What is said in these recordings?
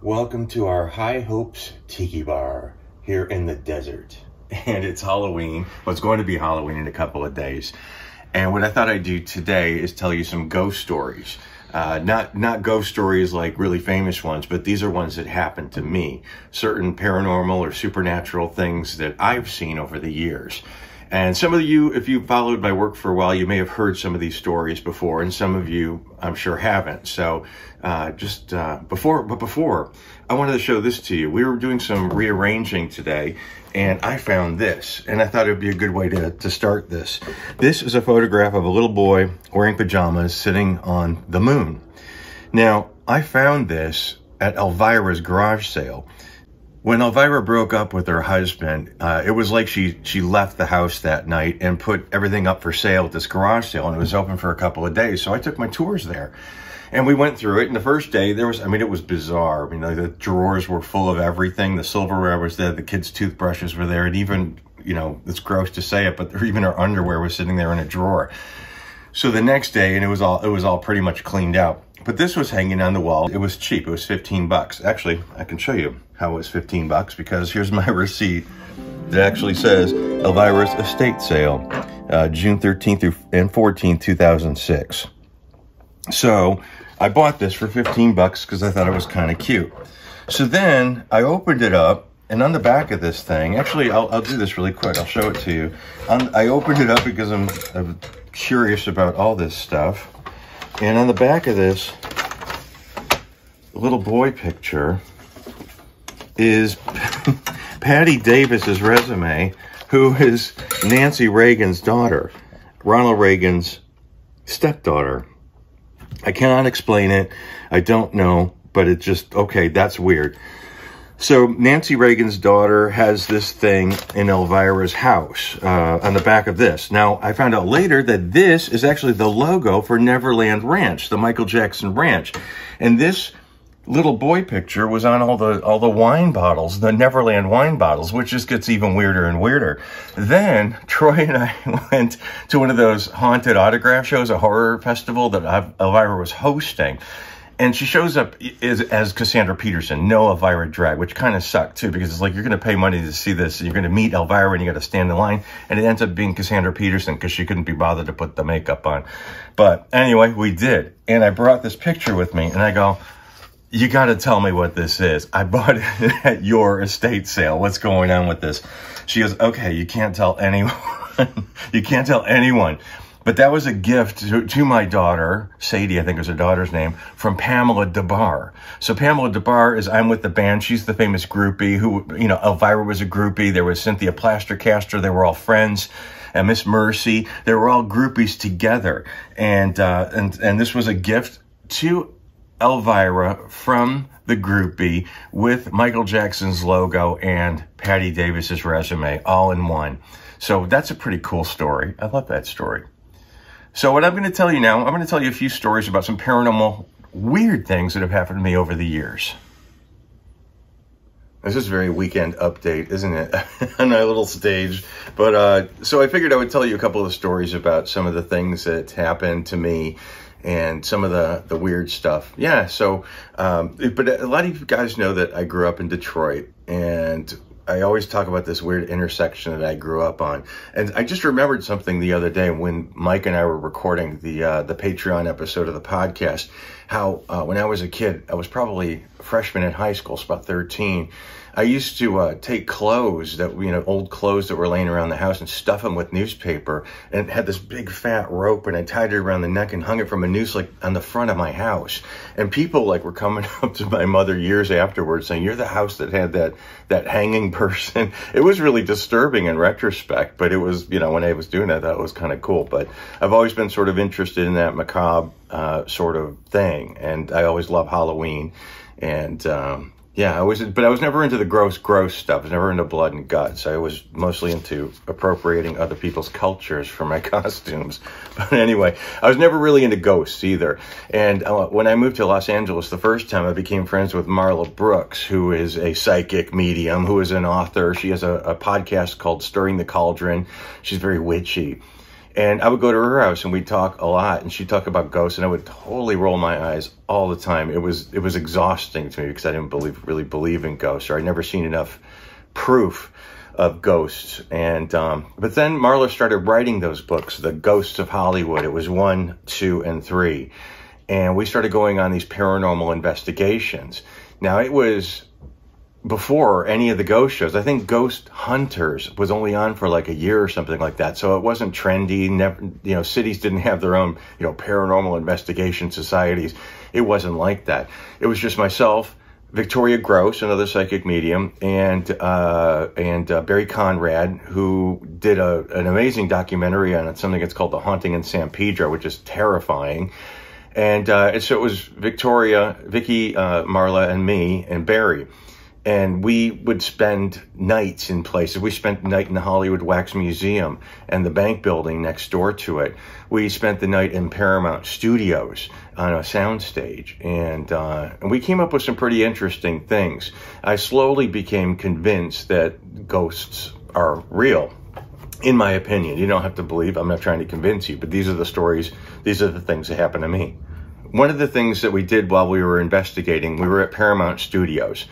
Welcome to our High Hopes Tiki Bar here in the desert. And it's Halloween. Well, it's going to be Halloween in a couple of days. And what I thought I'd do today is tell you some ghost stories. Not ghost stories like really famous ones, but these are ones that happened to me. Certain paranormal or supernatural things that I've seen over the years. And some of you, if you followed my work for a while, you may have heard some of these stories before, and some of you, I'm sure, haven't. So before, I wanted to show this to you. We were doing some rearranging today, and I found this, and I thought it would be a good way to start this. This is a photograph of a little boy wearing pajamas sitting on the moon. Now, I found this at Elvira's garage sale. When Elvira broke up with her husband, it was like she left the house that night and put everything up for sale at this garage sale, and it was open for a couple of days. So I took my tours there, and we went through it. And the first day, it was bizarre. The drawers were full of everything. The silverware was there. The kids' toothbrushes were there. And even, it's gross to say it, but even our underwear was sitting there in a drawer. So the next day, and it was all pretty much cleaned out. But this was hanging on the wall. It was cheap. It was 15 bucks. Actually, I can show you how it was 15 bucks because here's my receipt. It actually says Elvira's estate sale, June 13th and 14th, 2006. So I bought this for 15 bucks because I thought it was kind of cute. So then I opened it up, and on the back of this thing, actually, I'll do this really quick. I'll show it to you. I opened it up because I'm curious about all this stuff. And on the back of this little boy picture is Patty Davis's resume, who is Nancy Reagan's daughter, Ronald Reagan's stepdaughter. I cannot explain it. I don't know, but it's just, okay, that's weird. So Nancy Reagan's daughter has this thing in Elvira's house on the back of this. Now, I found out later that this is actually the logo for Neverland Ranch, the Michael Jackson ranch. And this little boy picture was on all the wine bottles, the Neverland wine bottles, which just gets even weirder and weirder. Then Troy and I went to one of those haunted autograph shows, a horror festival that Elvira was hosting. And she shows up as Cassandra Peterson, no Elvira drag, which kind of sucked too, because it's like you're going to pay money to see this. You're going to meet Elvira and you got to stand in line. And it ends up being Cassandra Peterson because she couldn't be bothered to put the makeup on. But anyway, we did. And I brought this picture with me and I go, you got to tell me what this is. I bought it at your estate sale. What's going on with this? She goes, okay, you can't tell anyone. You can't tell anyone. But that was a gift to my daughter, Sadie, I think was her daughter's name, from Pamela DeBar. So Pamela DeBar is I'm with the band. She's the famous groupie who, Elvira was a groupie. There was Cynthia Plastercaster. They were all friends. And Miss Mercy. They were all groupies together. And this was a gift to Elvira from the groupie with Michael Jackson's logo and Patty Davis's resume all in one. So that's a pretty cool story. I love that story. So what I'm going to tell you now, I'm going to tell you a few stories about some paranormal weird things that have happened to me over the years. This is a very weekend update, isn't it? On my little stage. But so I figured I would tell you a couple of stories about some of the things that happened to me and some of the weird stuff. Yeah, so, but a lot of you guys know that I grew up in Detroit, and I always talk about this weird intersection that I grew up on. And I just remembered something the other day when Mike and I were recording the Patreon episode of the podcast, how when I was a kid, I was probably a freshman in high school, so about 13, I used to take clothes that, old clothes that were laying around the house and stuff them with newspaper, and had this big fat rope, and I tied it around the neck and hung it from a noose like on the front of my house. And people were coming up to my mother years afterwards saying, you're the house that had that hanging person. It was really disturbing in retrospect, but it was, when I was doing that, that was kind of cool. But I've always been sort of interested in that macabre sort of thing, and I always love Halloween. And yeah, I was never into the gross stuff. I was never into blood and guts. I was mostly into appropriating other people's cultures for my costumes. But anyway, I was never really into ghosts either. And when I moved to Los Angeles the first time, I became friends with Marla Brooks, who is a psychic medium, who is an author. She has a podcast called Stirring the Cauldron. She's very witchy. And I would go to her house and we'd talk a lot, and she'd talk about ghosts, and I would totally roll my eyes all the time. It was exhausting to me because I didn't really believe in ghosts, or I'd never seen enough proof of ghosts. And but then Marla started writing those books, The Ghosts of Hollywood. It was 1, 2, and 3. And we started going on these paranormal investigations. Now, it was before any of the ghost shows. I think Ghost Hunters was only on for like a year or something like that. So it wasn't trendy. Never, you know, cities didn't have their own, you know, paranormal investigation societies. It wasn't like that. It was just myself, Victoria Gross, another psychic medium, and Barry Conrad, who did an amazing documentary on something that's called The Haunting in San Pedro, which is terrifying. And so it was Victoria, Vicky, Marla, and me, and Barry. And we would spend nights in places. We spent the night in the Hollywood Wax Museum and the bank building next door to it. We spent the night in Paramount Studios on a soundstage. And we came up with some pretty interesting things. I slowly became convinced that ghosts are real, in my opinion. You don't have to believe. I'm not trying to convince you, but these are the stories. These are the things that happened to me. One of the things that we did while we were investigating, we were at Paramount Studios.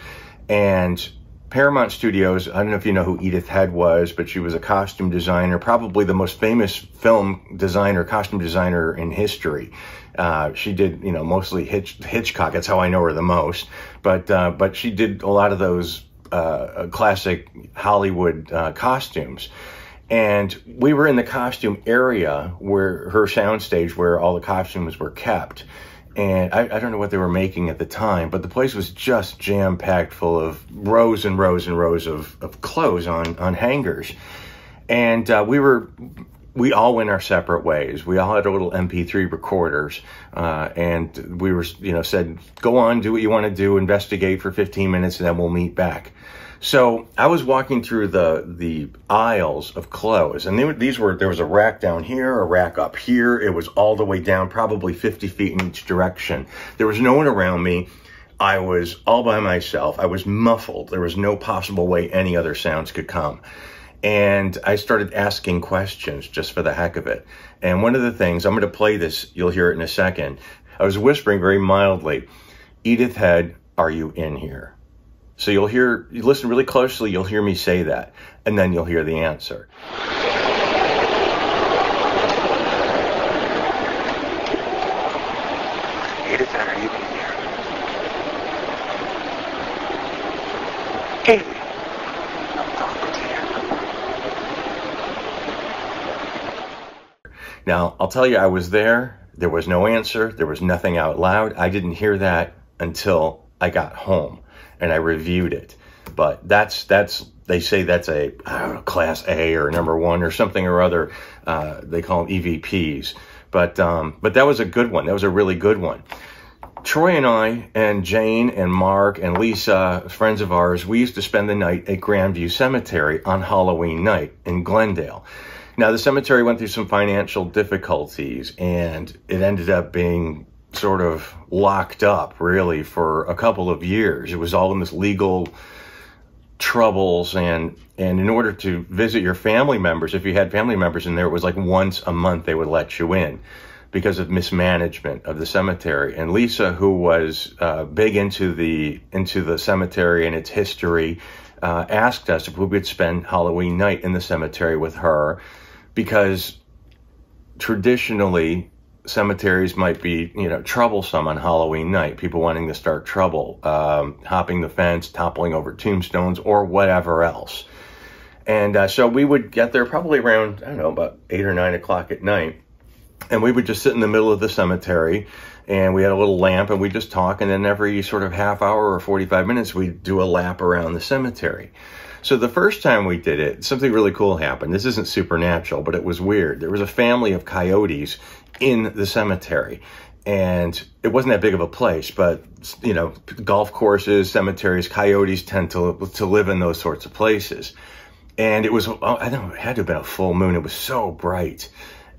And Paramount Studios, I don't know if you know who Edith Head was, but she was a costume designer, probably the most famous film designer, costume designer in history. She did, you know, mostly Hitchcock. That's how I know her the most. But she did a lot of those classic Hollywood costumes. And we were in the costume area where her soundstage, where all the costumes were kept. And I don't know what they were making at the time, but the place was just jam-packed full of rows and rows and rows of clothes on hangers. And we all went our separate ways. We all had our little MP3 recorders, and we were, you know, said, go on, do what you want to do, investigate for 15 minutes, and then we'll meet back. So I was walking through the aisles of clothes, and there was a rack down here, a rack up here. It was all the way down, probably 50 feet in each direction. There was no one around me. I was all by myself. I was muffled. There was no possible way any other sounds could come. And I started asking questions just for the heck of it. And one of the things, I'm going to play this, you'll hear it in a second. I was whispering very mildly, Edith Head, are you in here? So you listen really closely, you'll hear me say that, and then you'll hear the answer. Edith, are you in here? Hey, I'm talking to you. Now, I'll tell you, I was there. There was no answer. There was nothing out loud. I didn't hear that until I got home. And I reviewed it, but they say that's a, I don't know, class A or number 1 or something or other. They call them EVPs, but that was a good one. That was a really good one. Troy and I and Jane and Mark and Lisa, friends of ours, we used to spend the night at Grandview Cemetery on Halloween night in Glendale. Now the cemetery went through some financial difficulties, and it ended up being sort of locked up really for a couple of years. It was all in this legal troubles, and in order to visit your family members, if you had family members in there, it was like once a month they would let you in because of mismanagement of the cemetery. And Lisa, who was big into the cemetery and its history, asked us if we would spend Halloween night in the cemetery with her, because traditionally cemeteries might be, you know, troublesome on Halloween night. People wanting to start trouble, hopping the fence, toppling over tombstones, or whatever else. And so we would get there probably around, I don't know, about 8 or 9 o'clock at night. And we would just sit in the middle of the cemetery, and we had a little lamp, and we'd just talk. And then every sort of half hour or 45 minutes, we'd do a lap around the cemetery. So the first time we did it, something really cool happened. This isn't supernatural, but it was weird. There was a family of coyotes in the cemetery, and it wasn't that big of a place, but, you know, golf courses, cemeteries, coyotes tend to live in those sorts of places. And it was, I don't know, it had to have been a full moon. It was so bright.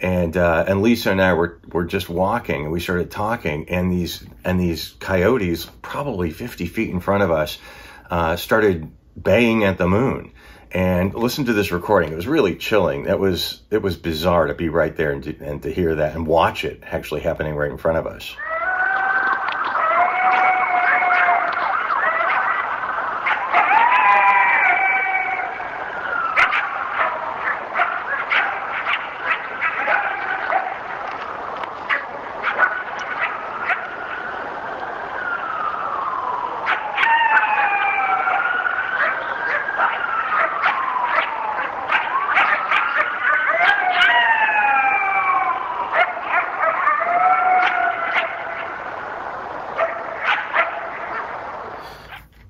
And Lisa and I were just walking, and we started talking, and these coyotes, probably 50 feet in front of us, started baying at the moon. and listened to this recording. It was really chilling. It was bizarre to be right there and to hear that and watch it actually happening right in front of us.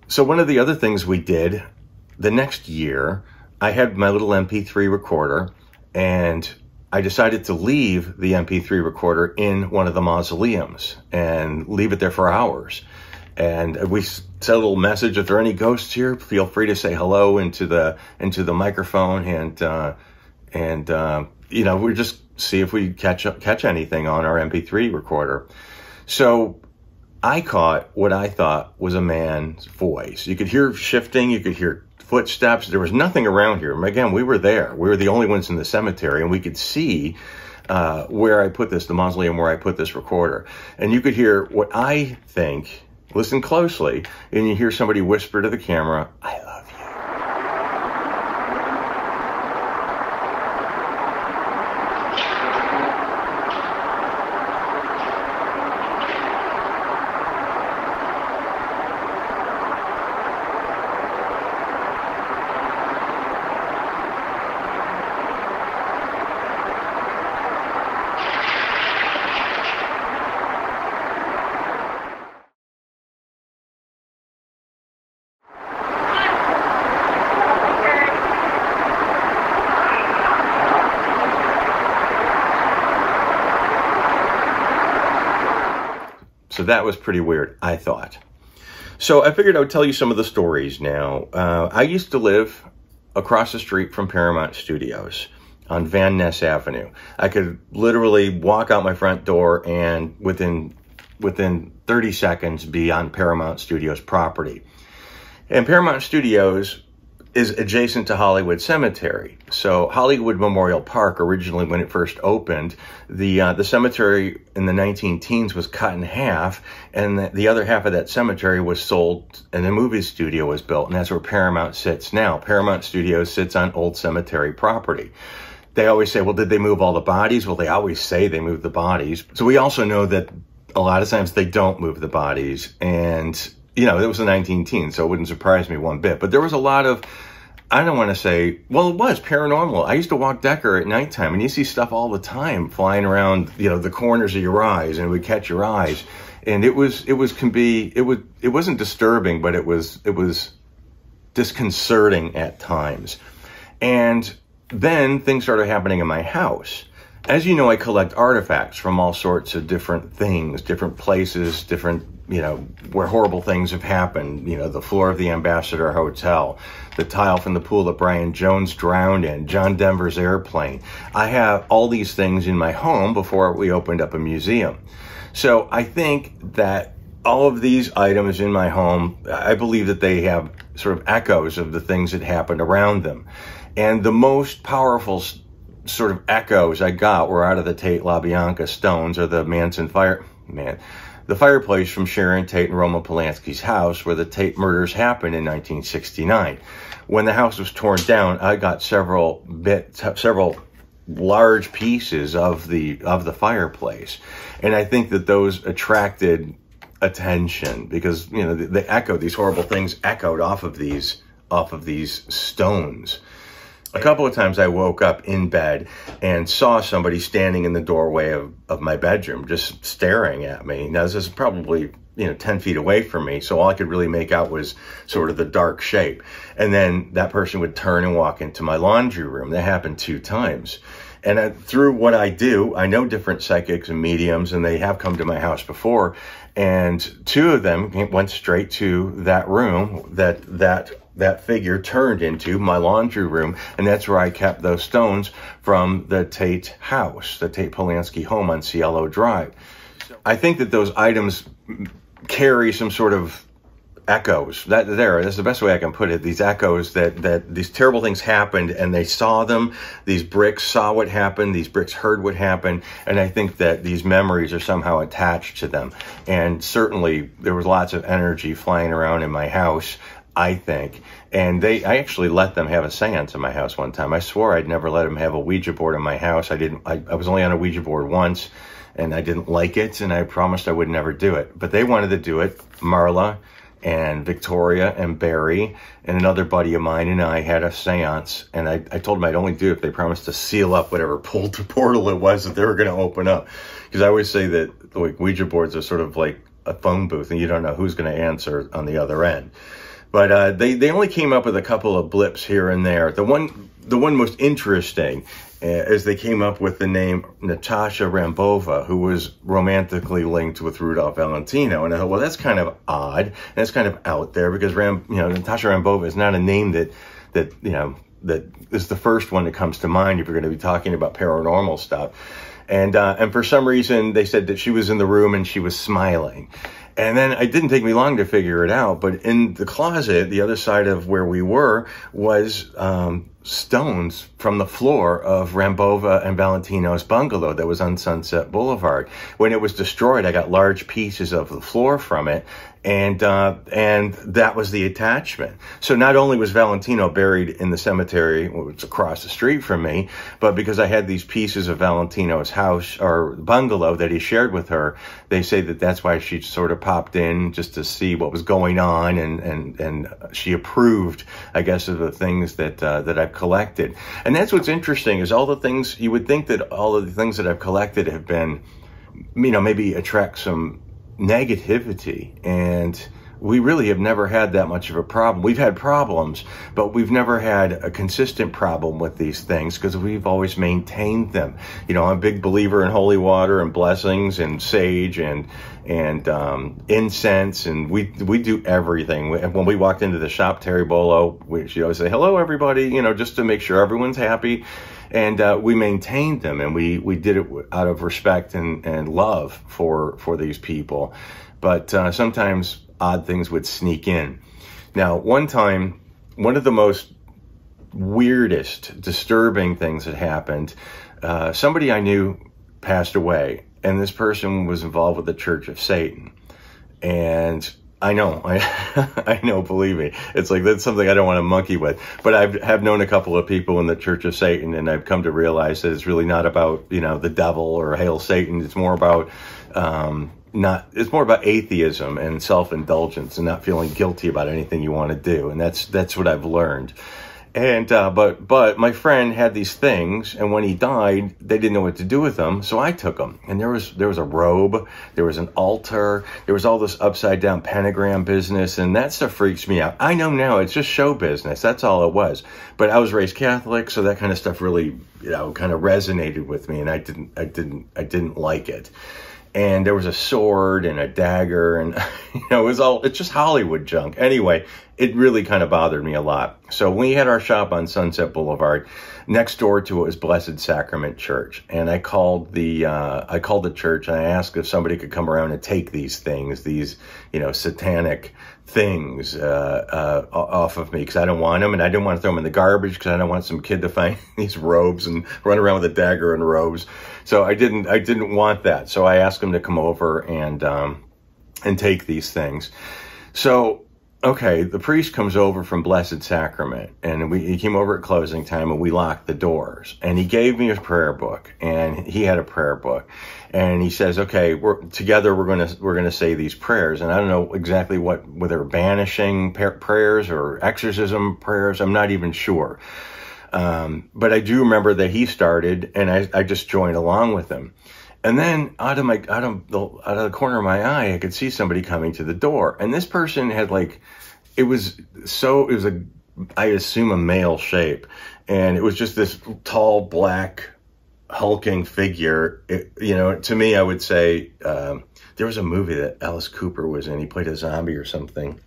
So one of the other things we did the next year, I had my little MP3 recorder, and I decided to leave the MP3 recorder in one of the mausoleums and leave it there for hours. And we said a little message: if there are any ghosts here, feel free to say hello into the microphone, and you know, we just see if we catch anything on our MP3 recorder. So I caught what I thought was a man's voice. You could hear shifting, you could hear footsteps. There was nothing around here. Again, we were there. We were the only ones in the cemetery, and we could see where I put this, the mausoleum where I put this recorder. And you could hear what I think, listen closely, and you hear somebody whisper to the camera, "I love you." So that was pretty weird, I thought. So I figured I would tell you some of the stories now. I used to live across the street from Paramount Studios on Van Ness Avenue. I could literally walk out my front door and within 30 seconds be on Paramount Studios property. And Paramount Studios is adjacent to Hollywood Cemetery. So Hollywood Memorial Park, originally when it first opened, the cemetery in the 19-teens was cut in half, and the other half of that cemetery was sold and a movie studio was built, and that's where Paramount sits now. Paramount Studios sits on old cemetery property. They always say, well, did they move all the bodies? Well, they always say they moved the bodies. So we also know that a lot of times they don't move the bodies, and you know, it was the 19-teens, so it wouldn't surprise me one bit. But there was a lot of, I don't want to say, well, it was paranormal. I used to walk Decker at nighttime, and you see stuff all the time flying around, you know, the corners of your eyes, and it would catch your eyes. And it wasn't disturbing, but it was disconcerting at times. And then things started happening in my house. As you know, I collect artifacts from all sorts of different things, different places, different, you know, where horrible things have happened. You know, the floor of the Ambassador Hotel, the tile from the pool that Brian Jones drowned in, John Denver's airplane. I have all these things in my home before we opened up a museum. So I think that all of these items in my home, I believe that they have sort of echoes of the things that happened around them. And the most powerful sort of echoes I got were out of the Tate LaBianca stones, or the the fireplace from Sharon Tate and Roman Polanski's house, where the Tate murders happened in 1969. When the house was torn down, I got several large pieces of the fireplace, and I think that those attracted attention because, you know, they echoed, these horrible things echoed off of these stones. A couple of times I woke up in bed and saw somebody standing in the doorway of my bedroom, just staring at me. Now, this is probably, you know, 10 feet away from me, so all I could really make out was sort of the dark shape. And then that person would turn and walk into my laundry room. That happened 2 times. And through what I do, I know different psychics and mediums, and they have come to my house before. And 2 of them went straight to that room that figure turned into, my laundry room, and that's where I kept those stones from the Tate house, the Tate Polanski home on Cielo Drive. I think that those items carry some sort of echoes. That's the best way I can put it. These echoes that these terrible things happened, and they saw them. These bricks saw what happened. These bricks heard what happened. And I think that these memories are somehow attached to them. And certainly there was lots of energy flying around in my house, I think. And I actually let them have a seance in my house one time. I swore I'd never let them have a Ouija board in my house. I was only on a Ouija board once, and I didn't like it, and I promised I would never do it. But they wanted to do it. Marla and Victoria and Barry and another buddy of mine and I had a seance, and I told them I'd only do it if they promised to seal up whatever portal it was that they were going to open up. Because I always say that like Ouija boards are sort of like a phone booth, and you don't know who's going to answer on the other end. But they only came up with a couple of blips here and there. The one most interesting is they came up with the name Natasha Rambova, who was romantically linked with Rudolph Valentino. And I thought, well, that's kind of odd, and that's kind of out there, because Natasha Rambova is not a name that is the first one that comes to mind if you're going to be talking about paranormal stuff. And for some reason, they said that she was in the room and she was smiling. And then it didn't take me long to figure it out, but in the closet, the other side of where we were, was stones from the floor of Rambova and Valentino's bungalow that was on Sunset Boulevard. When it was destroyed, I got large pieces of the floor from it, and that was the attachment. So not only was Valentino buried in the cemetery, which was across the street from me, but because I had these pieces of Valentino's house or bungalow that he shared with her, they say that that's why she sort of popped in just to see what was going on, and she approved, I guess, of the things that I've collected. And that's what's interesting, is all the things, you would think that all of the things that I've collected have been, maybe attract some negativity, and we really have never had that much of a problem. We've had problems, but we've never had a consistent problem with these things, because we've always maintained them. I'm a big believer in holy water and blessings and sage and incense, and we do everything. When we walked into the shop, Terry Bolo, she always say, hello, everybody, just to make sure everyone's happy. And we maintained them, and we did it out of respect and love for these people. But sometimes odd things would sneak in. Now, one time, one of the most weirdest, disturbing things that happened, somebody I knew passed away, and this person was involved with the Church of Satan. And I know, believe me, it's like, that's something I don't want to monkey with. But I have known a couple of people in the Church of Satan, and I've come to realize that it's really not about, the devil or hail Satan. It's more about, it's more about atheism and self-indulgence and not feeling guilty about anything you want to do. And that's what I've learned. And, but my friend had these things, and when he died, they didn't know what to do with them. So I took them, and there was a robe, there was an altar, there was all this upside down pentagram business, and that stuff freaks me out. I know now it's just show business. That's all it was. But I was raised Catholic, so that kind of stuff really, kind of resonated with me, and I didn't like it. And there was a sword and a dagger, and it's just Hollywood junk. Anyway, it really kind of bothered me a lot. So we had our shop on Sunset Boulevard. Next door to it was Blessed Sacrament Church, and I called the church, and I asked if somebody could come around and take these things, these satanic things off of me, because I don't want them, and I didn't want to throw them in the garbage, because I don't want some kid to find these robes and run around with a dagger and robes. So I didn't want that. So I asked him to come over and take these things. So, okay, the priest comes over from Blessed Sacrament, and he came over at closing time, and we locked the doors. And he gave me a prayer book, and he had a prayer book, and he says, "Okay, we're gonna say these prayers." And I don't know exactly whether banishing prayers or exorcism prayers. I'm not even sure. But I do remember that he started, and I just joined along with him. And then out of the corner of my eye, I could see somebody coming to the door. And this person had I assume a male shape. And it was just this tall, black, hulking figure. To me, I would say, there was a movie that Alice Cooper was in. He played a zombie or something.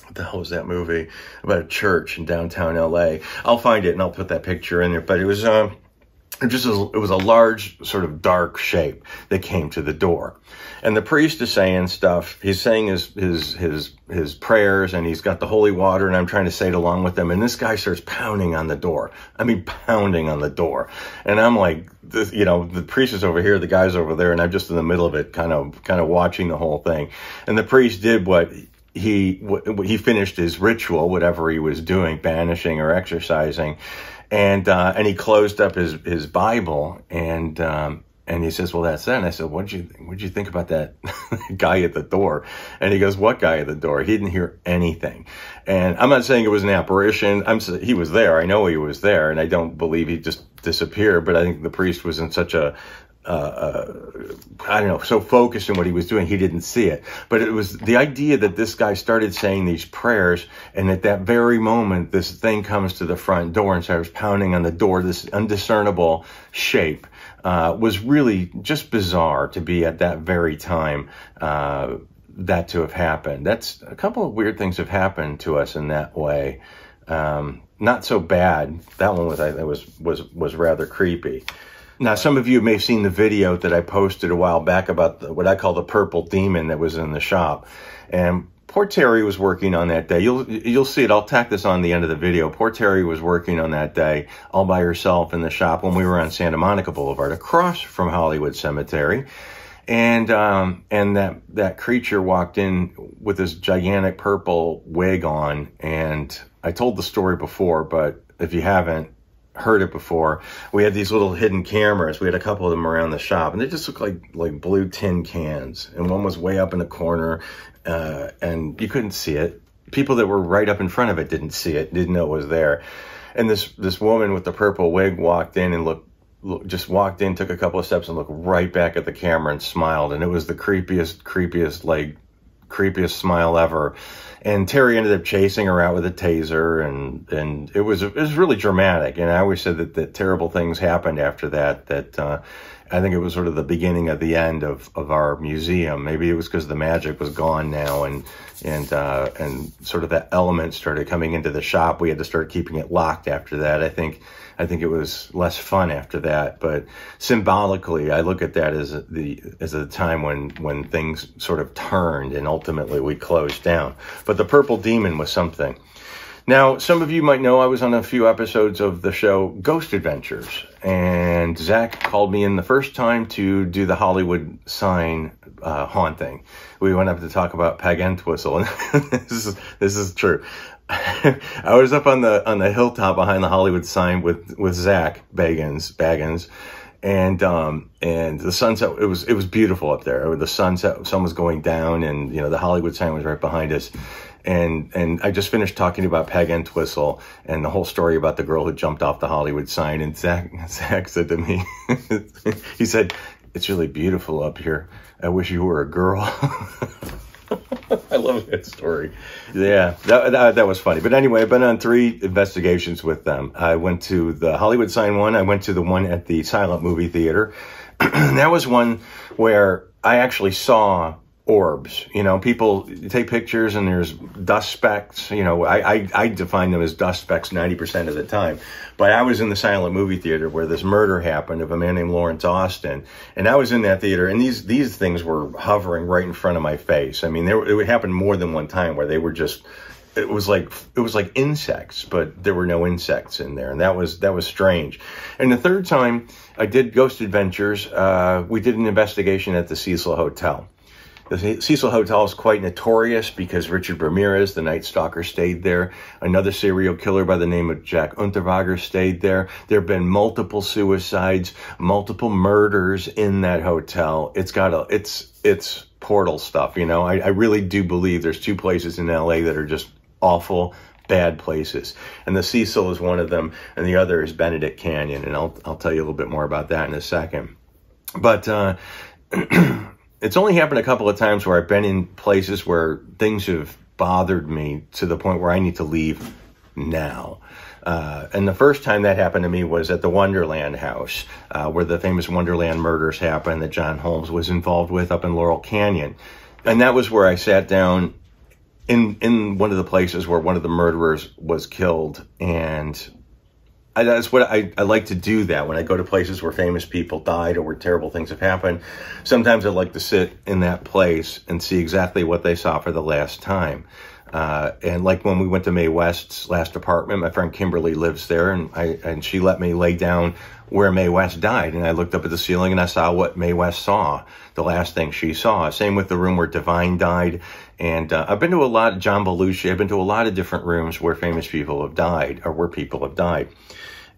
What the hell was that movie? About a church in downtown LA. I'll find it and I'll put that picture in there. But it was, It was a large, sort of dark shape that came to the door. And the priest is saying stuff. He's saying his prayers, and he's got the holy water, and I'm trying to say it along with him. And this guy starts pounding on the door. I mean, pounding on the door. And I'm like, the priest is over here, the guy's over there, and I'm just in the middle of it, kind of watching the whole thing. And the priest did what he finished his ritual, whatever he was doing, banishing or exorcising. And he closed up his Bible, and he says, well, that's that. And I said, what'd you think about that guy at the door? And he goes, what guy at the door? He didn't hear anything. And I'm not saying it was an apparition. He was there. I know he was there, and I don't believe he just disappeared. But I think the priest was in such a I don't know, so focused on what he was doing, he didn't see it. But it was the idea that this guy started saying these prayers, and at that very moment, this thing comes to the front door and starts pounding on the door, this undiscernible shape, was really just bizarre to be at that very time, that to have happened. That's a couple of weird things have happened to us in that way. Not so bad. That one was rather creepy. Now, some of you may have seen the video that I posted a while back about what I call the purple demon that was in the shop. And poor Terry was working on that day. You'll see it. I'll tack this on the end of the video. Poor Terry was working on that day all by herself in the shop when we were on Santa Monica Boulevard, across from Hollywood Cemetery. And that creature walked in with this gigantic purple wig on. And I told the story before, but if you haven't heard it before, we had these little hidden cameras. We had a couple of them around the shop, and they just looked like blue tin cans. And one was way up in the corner, and you couldn't see it. People that were right up in front of it didn't see it, didn't know it was there. And this woman with the purple wig walked in and just walked in, took a couple of steps, and looked right back at the camera and smiled. And it was the creepiest smile ever. And Terry ended up chasing her out with a taser, and it was really dramatic. And I always said that terrible things happened after that. I think it was sort of the beginning of the end of our museum. Maybe it was because the magic was gone now, and sort of that element started coming into the shop. We had to start keeping it locked after that. I think it was less fun after that. But symbolically, I look at that as a time when things sort of turned, and ultimately we closed down. But the purple demon was something. Now, some of you might know I was on a few episodes of the show Ghost Adventures, and Zach called me in the first time to do the Hollywood sign haunting. We went up to talk about Peg Entwistle, and this is true. I was up on the hilltop behind the Hollywood sign with Zach Baggins, and the sunset, it was beautiful up there. The sun was going down, and the Hollywood sign was right behind us. And I just finished talking about Peg Entwistle and the whole story about the girl who jumped off the Hollywood sign. And Zach said to me, he said, "It's really beautiful up here. I wish you were a girl." I love that story. Yeah, that was funny. But anyway, I've been on 3 investigations with them. I went to the Hollywood sign one. I went to the one at the silent movie theater. That was one where I actually saw orbs. People take pictures and there's dust specks. I define them as dust specks 90% of the time. But I was in the silent movie theater where this murder happened of a man named Lawrence Austin. And I was in that theater, and these things were hovering right in front of my face. I mean, it would happen more than one time where they were just, it was like insects, but there were no insects in there. And that was strange. And the third time I did Ghost Adventures, we did an investigation at the Cecil Hotel. The Cecil Hotel is quite notorious because Richard Ramirez, the Night Stalker, stayed there. Another serial killer by the name of Jack Unterweger stayed there. There have been multiple suicides, multiple murders in that hotel. It's portal stuff, I really do believe there's 2 places in LA that are just awful, bad places. And the Cecil is one of them, and the other is Benedict Canyon. And I'll tell you a little bit more about that in a second. But, it's only happened a couple of times where I've been in places where things have bothered me to the point where I need to leave now. And the first time that happened to me was at the Wonderland house, where the famous Wonderland murders happened that John Holmes was involved with up in Laurel Canyon. And that was where I sat down in one of the places where one of the murderers was killed. And that's what I like to do that when I go to places where famous people died or where terrible things have happened. Sometimes I like to sit in that place and see exactly what they saw for the last time. And like when we went to Mae West's last apartment, my friend Kimberly lives there, and she let me lay down where Mae West died. And I looked up at the ceiling and I saw what Mae West saw, the last thing she saw. Same with the room where Divine died. And I've been to a lot of John Belushi. I've been to a lot of different rooms where famous people have died, or where people have died.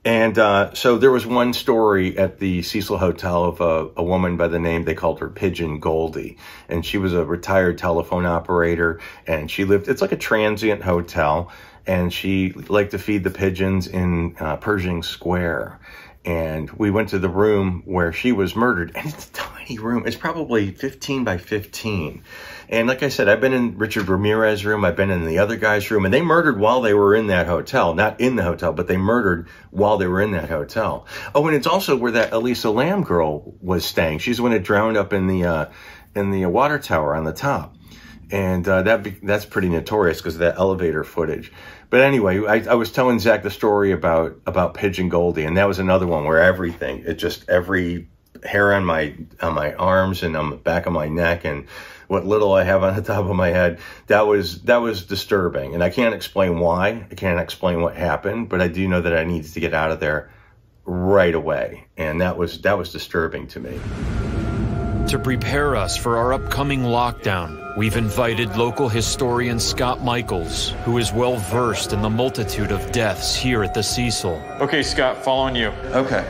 And so there was one story at the Cecil Hotel of a woman by the name, they called her Pigeon Goldie. And she was a retired telephone operator, and she lived, it's like a transient hotel, and she liked to feed the pigeons in Pershing Square. And we went to the room where she was murdered, and it's a tiny room. It's probably 15 by 15. And like I said, I've been in Richard Ramirez's room. I've been in the other guy's room, and they murdered while they were in that hotel. Not in the hotel, but they murdered while they were in that hotel. Oh, and it's also where that Elisa Lam girl was staying. She's the one that drowned up in the water tower on the top. And that's pretty notorious because of that elevator footage. But anyway, I was telling Zach the story about Pigeon Goldie, and that was another one where everything, every hair on my arms and on the back of my neck and what little I have on the top of my head, that was disturbing. And I can't explain why. I can't explain what happened, but I do know that I needed to get out of there right away. And that was disturbing to me. To prepare us for our upcoming lockdown, we've invited local historian Scott Michaels, who is well versed in the multitude of deaths here at the Cecil. Okay, Scott, following you. Okay.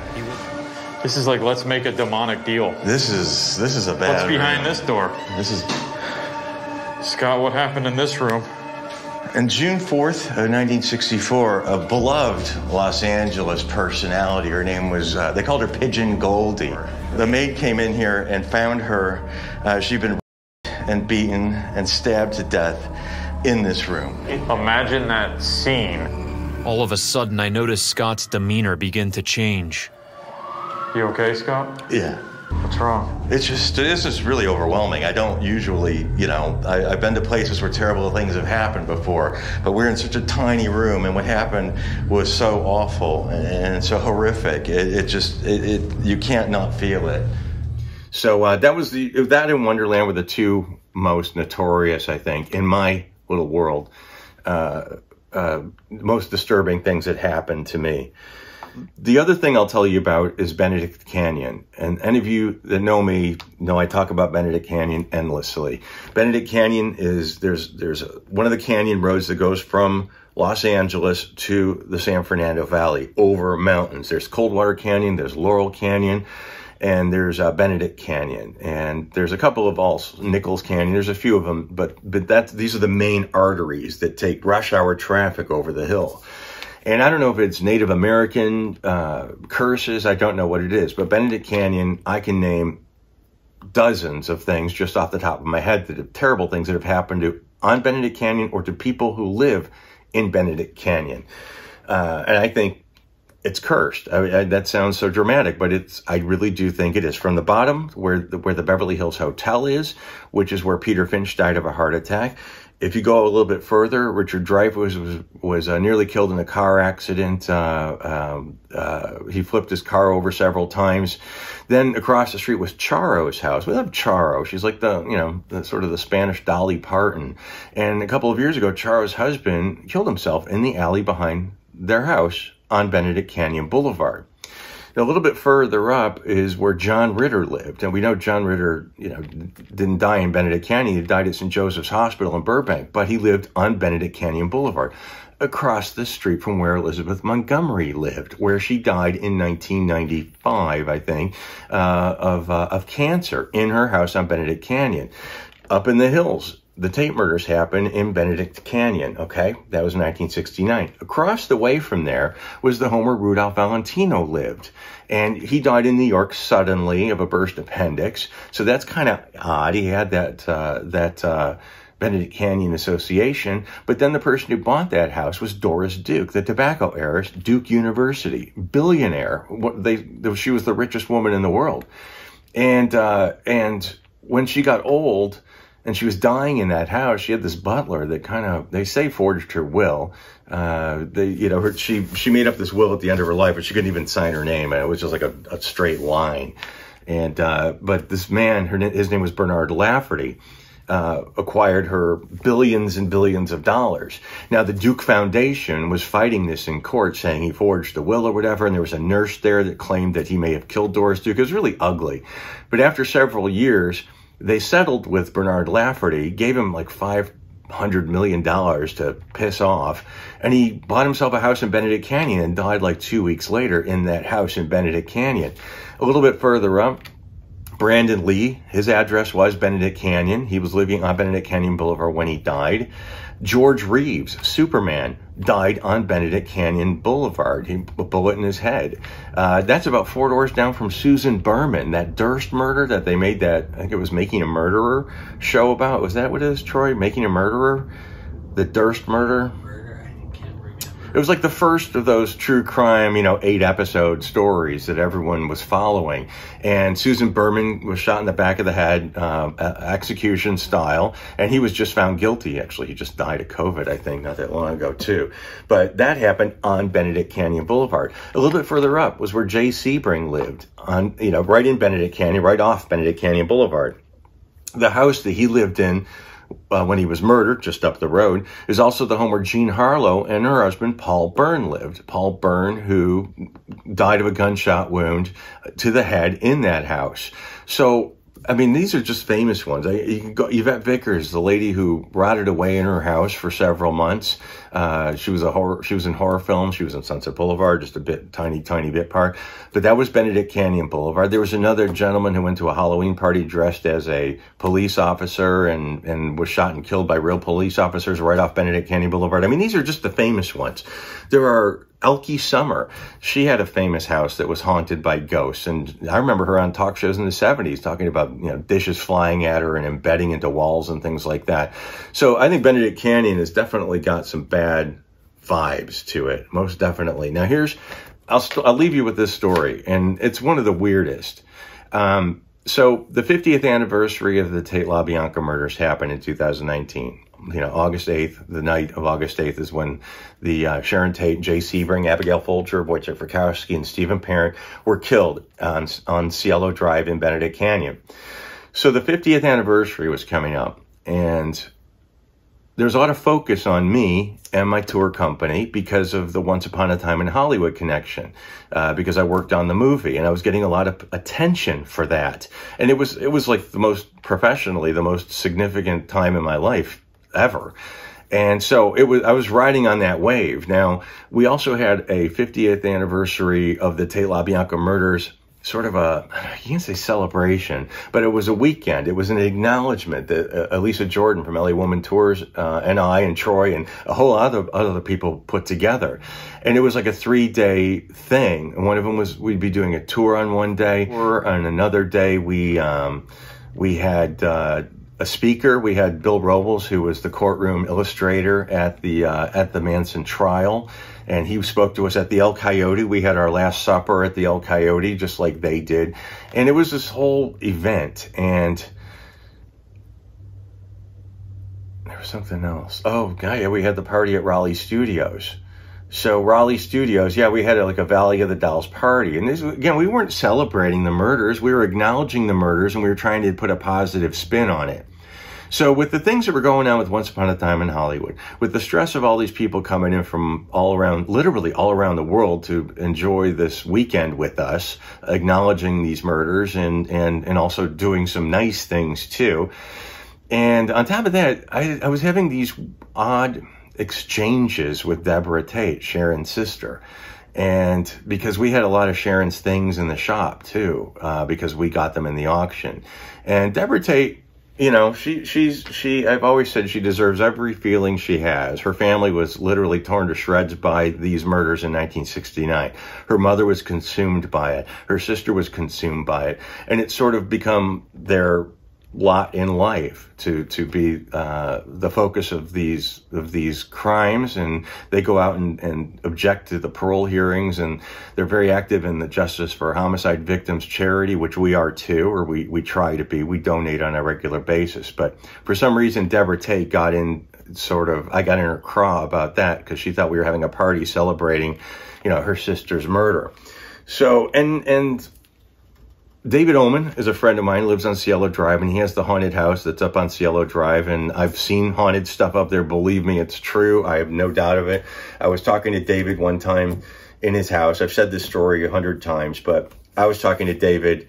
This is like, let's make a demonic deal. This is a bad. What's behind this door? This is Scott, what happened in this room? On June 4th of 1964, a beloved Los Angeles personality, her name was, they called her Pigeon Goldie. The maid came in here and found her. She'd been and beaten and stabbed to death in this room. Imagine that scene. All of a sudden, I noticed Scott's demeanor begin to change. You okay, Scott? Yeah. What's wrong? This is really overwhelming. I don't usually, I've been to places where terrible things have happened before, but we're in such a tiny room, and what happened was so awful and so horrific. You can't not feel it. So that and Wonderland were the two most notorious, I think, in my little world, most disturbing things that happened to me. The other thing I'll tell you about is Benedict Canyon. And any of you that know me know I talk about Benedict Canyon endlessly. Benedict Canyon is, there's one of the canyon roads that goes from Los Angeles to the San Fernando Valley over mountains. There's Coldwater Canyon, there's Laurel Canyon, and there's Benedict Canyon. And there's a couple of also, Nichols Canyon, there's a few of them, but these are the main arteries that take rush hour traffic over the hill. And I don't know if it's Native American curses. I don't know what it is. But Benedict Canyon, I can name dozens of things just off the top of my head that are terrible things that have happened on Benedict Canyon or to people who live in Benedict Canyon. And I think it's cursed. I mean, that sounds so dramatic, but I really do think it is. From the bottom, where the Beverly Hills Hotel is, which is where Peter Finch died of a heart attack. If you go a little bit further, Richard Dreyfuss was nearly killed in a car accident. He flipped his car over several times. Then across the street was Charo's house. We love Charo. She's like the sort of the Spanish Dolly Parton. And a couple of years ago, Charo's husband killed himself in the alley behind their house on Benedict Canyon Boulevard. Now, a little bit further up is where John Ritter lived. And we know John Ritter, didn't die in Benedict Canyon. He died at St. Joseph's Hospital in Burbank, but he lived on Benedict Canyon Boulevard, across the street from where Elizabeth Montgomery lived, where she died in 1995, I think, of cancer in her house on Benedict Canyon. Up in the hills, the Tate murders happened in Benedict Canyon, okay? That was 1969. Across the way from there was the home where Rudolph Valentino lived. And he died in New York suddenly of a burst appendix. So that's kind of odd. He had that Benedict Canyon association. But then the person who bought that house was Doris Duke, the tobacco heiress, Duke University, billionaire. She was the richest woman in the world. And when she got old, and she was dying in that house. She had this butler that kind of, they say, forged her will. She made up this will at the end of her life, but she couldn't even sign her name, and it was just like a straight line. And but this man, his name was Bernard Lafferty, acquired her billions and billions of dollars. Now, the Duke Foundation was fighting this in court, saying he forged the will or whatever, and there was a nurse there that claimed that he may have killed Doris Duke. It was really ugly. But after several years, they settled with Bernard Lafferty, gave him like $500 million to piss off, and he bought himself a house in Benedict Canyon and died like 2 weeks later in that house in Benedict Canyon. A little bit further up, Brandon Lee, his address was Benedict Canyon. He was living on Benedict Canyon Boulevard when he died. George Reeves, Superman, died on Benedict Canyon Boulevard. A bullet in his head. That's about 4 doors down from Susan Berman, that Durst murder that they made that, I think it was Making a Murderer show about. Was that what it is, Troy? Making a Murderer? The Durst murder? It was like the first of those true crime, 8-episode stories that everyone was following. And Susan Berman was shot in the back of the head, execution style, and he was just found guilty. Actually, he just died of COVID, I think, not that long ago, too. But that happened on Benedict Canyon Boulevard. A little bit further up was where Jay Sebring lived, on, right in Benedict Canyon, right off Benedict Canyon Boulevard. The house that he lived in when he was murdered, just up the road, is also the home where Jean Harlow and her husband, Paul Byrne, lived. Paul Byrne, who died of a gunshot wound to the head in that house. So, I mean, these are just famous ones. You can go, Yvette Vickers, the lady who rotted away in her house for several months. She was in horror films. She was in Sunset Boulevard, just a tiny bit part. But that was Benedict Canyon Boulevard. There was another gentleman who went to a Halloween party dressed as a police officer and was shot and killed by real police officers right off Benedict Canyon Boulevard. I mean, these are just the famous ones. There are Elkie Summer. She had a famous house that was haunted by ghosts. And I remember her on talk shows in the 70s talking about, dishes flying at her and embedding into walls and things like that. So I think Benedict Canyon has definitely got some bad vibes to it. Most definitely. Now I'll leave you with this story, and it's one of the weirdest. So the 50th anniversary of the Tate LaBianca murders happened in 2019. August 8th, the night of August 8th is when the Sharon Tate, Jay Sebring, Abigail Folger, Wojciech Frykowski, and Stephen Parent were killed on Cielo Drive in Benedict Canyon. So the 50th anniversary was coming up, and there's a lot of focus on me and my tour company because of the Once Upon a Time in Hollywood connection, because I worked on the movie and I was getting a lot of attention for that. And it was like the most significant time in my life ever. And so I was riding on that wave. Now, we also had a 50th anniversary of the Tate LaBianca murders, sort of you can't say celebration, but it was a weekend. It was an acknowledgement that Elisa Jordan from LA Woman Tours and I and Troy and a whole other people put together. And it was like a 3-day thing. And one of them was we'd be doing a tour on one day, or on another day we had a speaker. We had Bill Robles, who was the courtroom illustrator at the Manson trial. And he spoke to us at the El Coyote. We had our last supper at the El Coyote, just like they did. And it was this whole event. And there was something else. Oh, God, yeah, we had the party at Raleigh Studios. So Raleigh Studios, yeah, we had like a Valley of the Dolls party. And this, again, we weren't celebrating the murders. We were acknowledging the murders, and we were trying to put a positive spin on it. So with the things that were going on with Once Upon a Time in Hollywood, with the stress of all these people coming in from literally all around the world to enjoy this weekend with us, acknowledging these murders and also doing some nice things too. And on top of that, I was having these odd exchanges with Deborah Tate, Sharon's sister. And because we had a lot of Sharon's things in the shop too, because we got them in the auction. And Deborah Tate, I've always said she deserves every feeling she has. Her family was literally torn to shreds by these murders in 1969. Her mother was consumed by it. Her sister was consumed by it. And it's sort of become their lot in life to be the focus of these crimes, and they go out and object to the parole hearings, and they're very active in the Justice for Homicide Victims charity, which we are too, or we try to be. We donate on a regular basis, but for some reason Deborah Tate got in I got in her craw about that because she thought we were having a party celebrating, her sister's murder. So, and David Oman is a friend of mine, lives on Cielo Drive, and he has the haunted house that's up on Cielo Drive, and I've seen haunted stuff up there. Believe me, it's true. I have no doubt of it. I was talking to David one time in his house. I've said this story 100 times, but I was talking to David,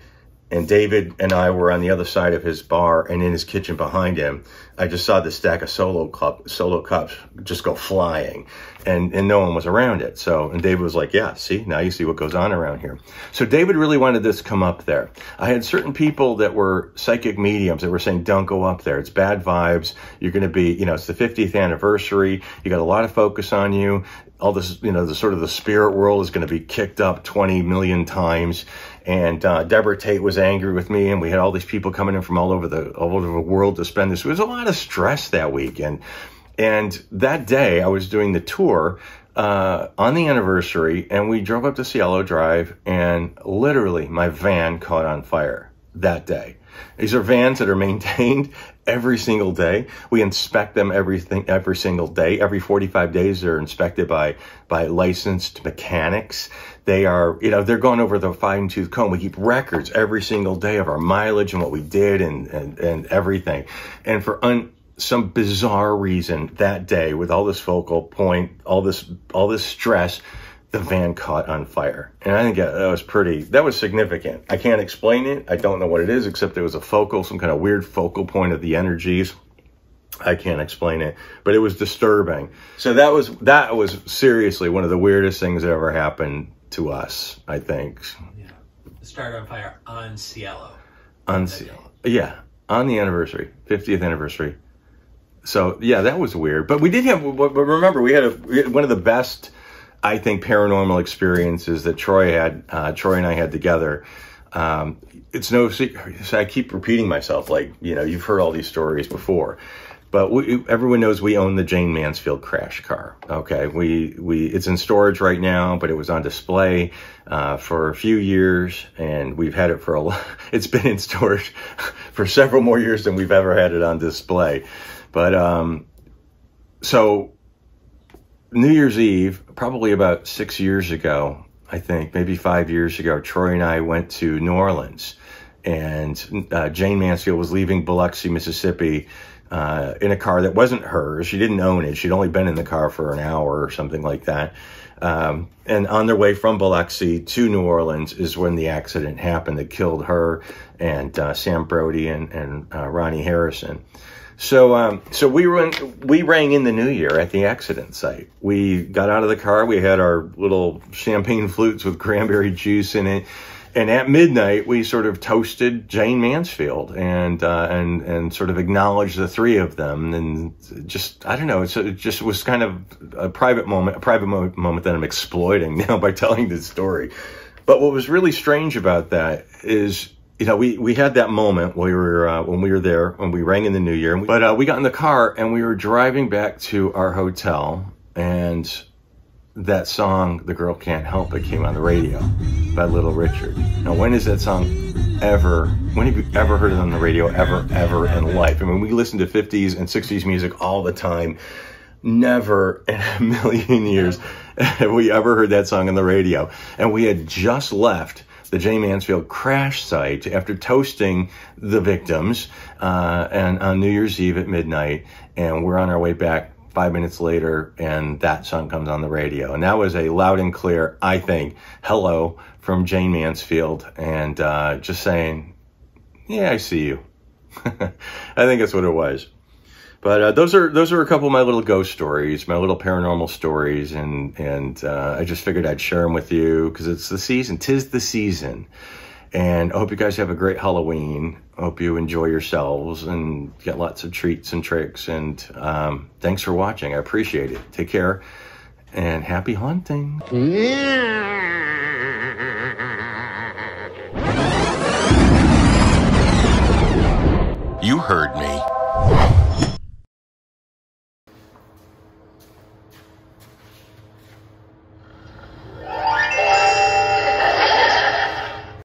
and David and I were on the other side of his bar, and in his kitchen behind him, I just saw this stack of solo cups just go flying, and no one was around it. So, and David was like, yeah, see, now you see what goes on around here. So David really wanted this to come up there. I had certain people that were psychic mediums that were saying, don't go up there. It's bad vibes. You're going to be, it's the 50th anniversary. You got a lot of focus on you. All this, the sort of the spirit world is going to be kicked up 20 million times. And Deborah Tate was angry with me, and we had all these people coming in from all over the world to spend this. It was a lot of stress that weekend. And that day, I was doing the tour on the anniversary, and we drove up to Cielo Drive, and literally my van caught on fire that day. These are vans that are maintained every single day. We inspect them every single day. Every 45 days, they're inspected by licensed mechanics. They are, they're going over the fine-tooth comb. We keep records every single day of our mileage and what we did and everything. And for some bizarre reason, that day, with all this focal point, all this stress, the van caught on fire. And I think that was significant. I can't explain it. I don't know what it is, except there was some kind of weird focal point of the energies. I can't explain it, but it was disturbing. So that was seriously one of the weirdest things that ever happened to us, I think. Yeah. Started on fire on Cielo. On Cielo. Yeah. On the anniversary, 50th anniversary. So yeah, that was weird. But we did have, but remember, we had one of the best, I think, paranormal experiences that Troy and I had together. It's no secret. So I keep repeating myself, like, you've heard all these stories before, but everyone knows we own the Jane Mansfield crash car. Okay. It's in storage right now, but it was on display, for a few years, and we've had it it's been in storage for several more years than we've ever had it on display. But, so New Year's Eve, probably about 6 years ago, I think, maybe 5 years ago, Troy and I went to New Orleans, and Jane Mansfield was leaving Biloxi, Mississippi, in a car that wasn't hers. She didn't own it. She'd only been in the car for an hour or something like that. And on their way from Biloxi to New Orleans is when the accident happened that killed her and Sam Brody and Ronnie Harrison. So we rang in the new year at the accident site. We got out of the car. We had our little champagne flutes with cranberry juice in it. And at midnight, we sort of toasted Jane Mansfield and sort of acknowledged the three of them. And just, I don't know, it just was kind of a private moment that I'm exploiting now by telling this story. But what was really strange about that is, we had that moment when we were there, when we rang in the new year. But we got in the car and we were driving back to our hotel, and that song, "The Girl Can't Help It," came on the radio by Little Richard. Now, when have you ever heard it on the radio ever in life? I mean, we listen to 50s and 60s music all the time. Never in a million years have we ever heard that song on the radio. And we had just left the Jane Mansfield crash site after toasting the victims and on New Year's Eve at midnight, and we're on our way back 5 minutes later, and that song comes on the radio. And that was a loud and clear, I think, hello from Jane Mansfield, and just saying, yeah, I see you. I think that's what it was. But those are a couple of my little ghost stories, my little paranormal stories, and I just figured I'd share them with you because it's the season. 'Tis the season. And I hope you guys have a great Halloween. I hope you enjoy yourselves and get lots of treats and tricks. And thanks for watching. I appreciate it. Take care and happy haunting. You heard me.